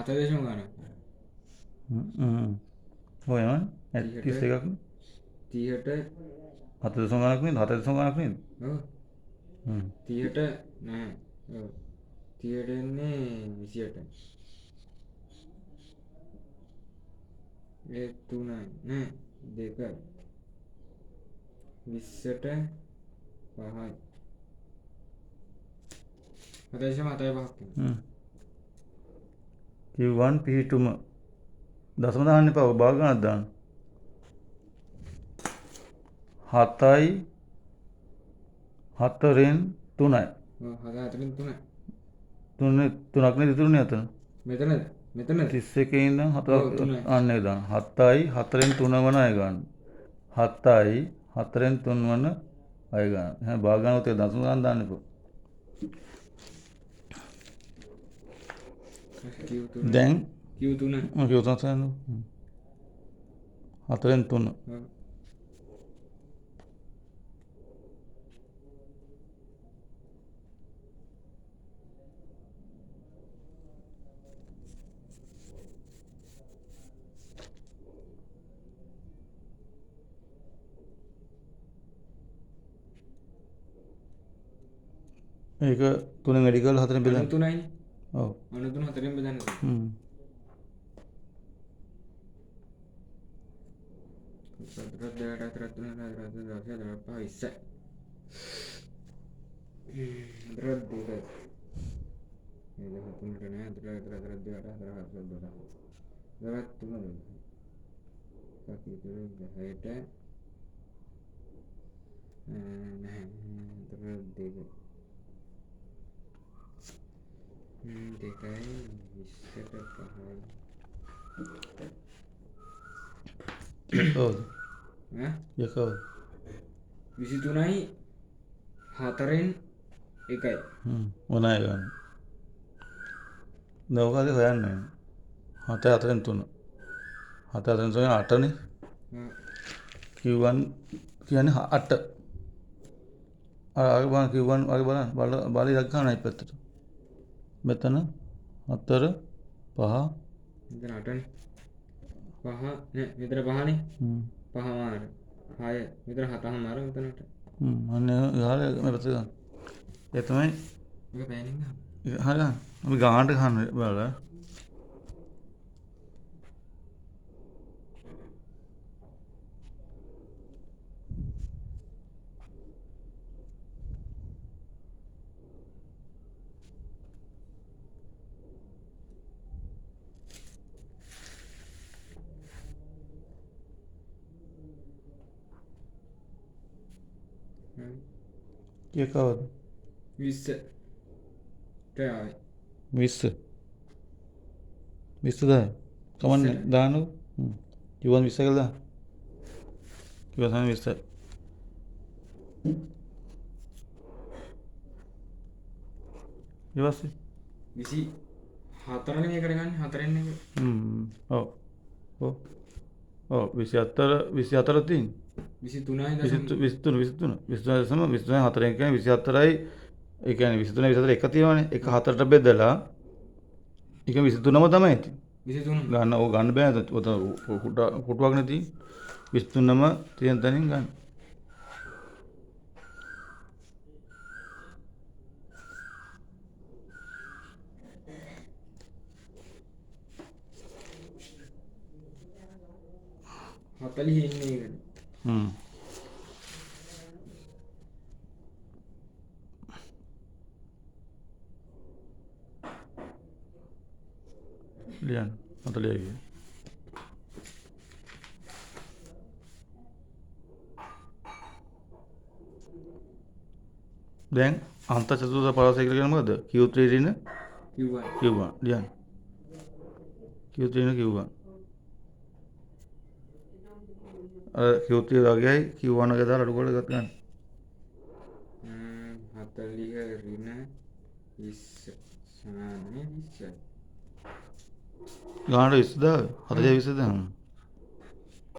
4 ගානක්. ඔය යනවා 31ක් 30ට 4 ගානක් නේද 4 ගානක් නේද? ඔව් හ්ම් 30ට නෑ. ඔව් 30ට එන්නේ 28යි. ඒ 3යි නෑ 2යි 20ට 5යි 4.75ක් Q1 P2ම දශම දාන්න එපා භාග ගණනක් දාන්න 7යි 4න් 3යි ඔව් 4 4න් 3යි 3ක් නේද ඉතුරුනේ අතන මෙතනද 31 ඉඳන් 4 ඔව් 3යි අන්න ඒක දාන්න 7යි 4න් 3 වන අය ගන්න 7යි 4න් 3 වන අය ගන්න එහෙනම් භාග ගණන උතේ දශම ගණන් දාන්න එපා දැන් Q3 Q3 සයන්ද 4න් 3 ඔව් ඒක 3න් වැඩි කරලා 4න් බෙදන්න 93යිනේ ඔව් 93 4න් බෙදන්න කවුද? 23යි 4න් 1යි මොන අය ගන්න? නෝකද හොයන්නේ 7 4න් 3 7 4න් 3 8නේ Q1 කියන්නේ 8 ආගේ බලන්න Q1 ආගේ බලන්න බලි ඉලක්ක ගන්නයි පැත්තට මෙතන 4 5 මෙතන 8නේ 5 නෑ මෙතන 5නේ 5 මාර 6 මෙතන 7 මාර මෙතන 8 අන්න ගහලා මේ පැත්තට ගන්න ඒ තමයි ඔක පෑනින් ගන්න හරි අපි ගානට ගන්න බලලා කවද 20 ආවේ 20 දායි කමන්නේ දාන්නකො Q1 20 කියලා දාන්න Q1 20 ඊපස්සේ 24නේ මේකට ගන්න 4න් එක ඔව් ඔව් ඔව් 24 තියෙන්නේ 23 4න් කියන්නේ 24යි ඒ කියන්නේ 23 24 එක තියෙනවනේ එක 4ට බෙදලා ඒක 23ම තමයි ඉතින් 23 ගන්න ඕක ගන්න බෑ කොටුවක් නැති 23ම තියෙන තැනින් ගන්න හතලිහ ඉන්නේ ඒකට ලියන්න 40 කිය දැන් අන්ත චතුර්ථ පරාසය කියලා කියන්නේ මොකද්ද Q3 ඍණ Q1 ලියන්න Q3 ඍණ Q1 Q3 වගේයි Q1 එක දාලා අඩු කරලා ගන්න 40 ඍණ 20 සමානයි 20 ගානට 20 දාව 40 20 දාන්න